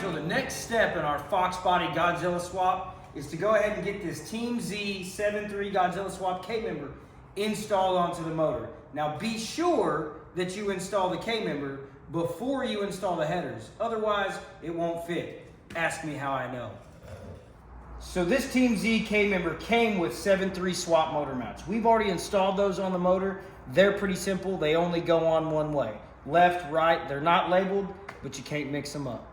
So the next step in our Fox Body Godzilla swap is to go ahead and get this Team Z 7.3 Godzilla swap K-member installed onto the motor. Now be sure that you install the K-member before you install the headers. Otherwise, it won't fit. Ask me how I know. So this Team Z K-member came with 7.3 swap motor mounts. We've already installed those on the motor. They're pretty simple. They only go on one way. Left, right, they're not labeled, but you can't mix them up.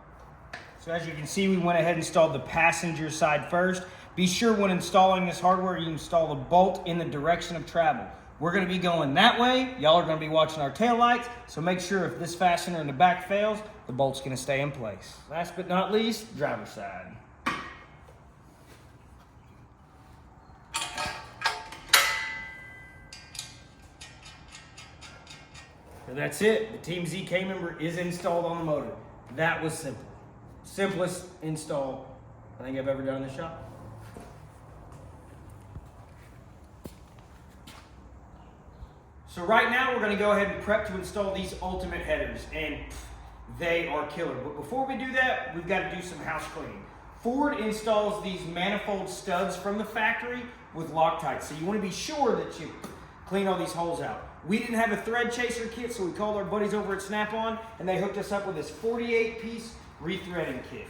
So as you can see, we went ahead and installed the passenger side first. Be sure when installing this hardware, you install the bolt in the direction of travel. We're gonna be going that way. Y'all are gonna be watching our tail lights. So make sure if this fastener in the back fails, the bolt's gonna stay in place. Last but not least, driver's side. So that's it. The Team Z K-member is installed on the motor. That was simple. Simplest install I think I've ever done in the shop. So right now we're going to go ahead and prep to install these ultimate headers, and they are killer. But before we do that, we've got to do some house cleaning. Ford installs these manifold studs from the factory with Loctite, so you want to be sure that you clean all these holes out. We didn't have a thread chaser kit, so we called our buddies over at Snap-on, and they hooked us up with this 48-piece rethreading kit.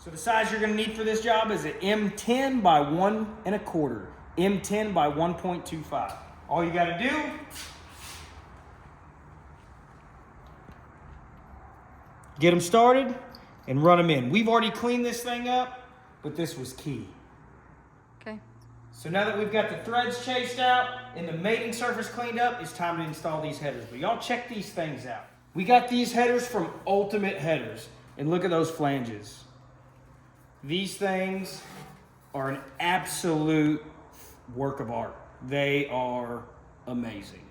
So the size you're going to need for this job is an M10 by 1 1/4, M10 by 1.25. All you got to do get them started and run them in. We've already cleaned this thing up, but this was key. Okay. So now that we've got the threads chased out and the mating surface cleaned up, it's time to install these headers. But y'all check these things out. We got these headers from Ultimate Headers, and look at those flanges. These things are an absolute work of art. They are amazing.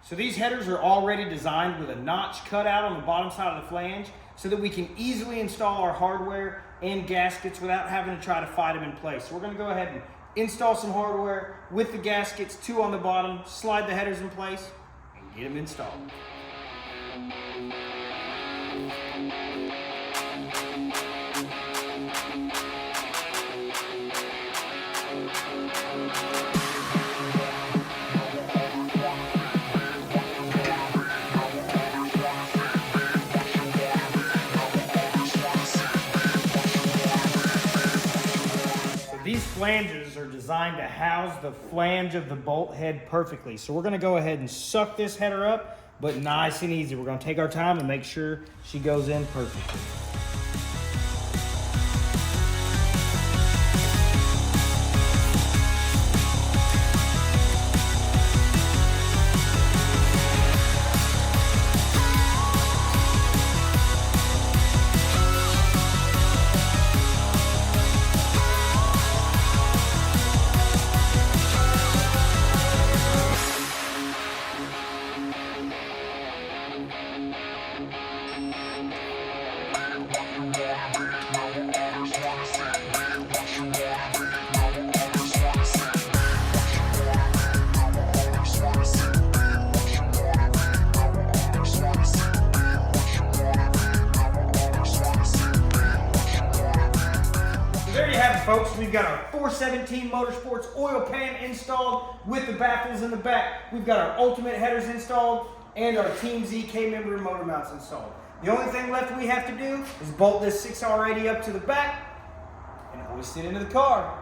So these headers are already designed with a notch cut out on the bottom side of the flange so that we can easily install our hardware and gaskets without having to try to fight them in place. So we're going to go ahead and install some hardware with the gaskets, 2 on the bottom, slide the headers in place, and get them installed. These flanges are designed to house the flange of the bolt head perfectly. So we're going to go ahead and suck this header up, but nice and easy. We're going to take our time and make sure she goes in perfectly. We've got our 417 Motorsports oil pan installed with the baffles in the back. We've got our Ultimate headers installed and our Team Z K-member motor mounts installed. The only thing left we have to do is bolt this 6R80 up to the back and hoist it into the car.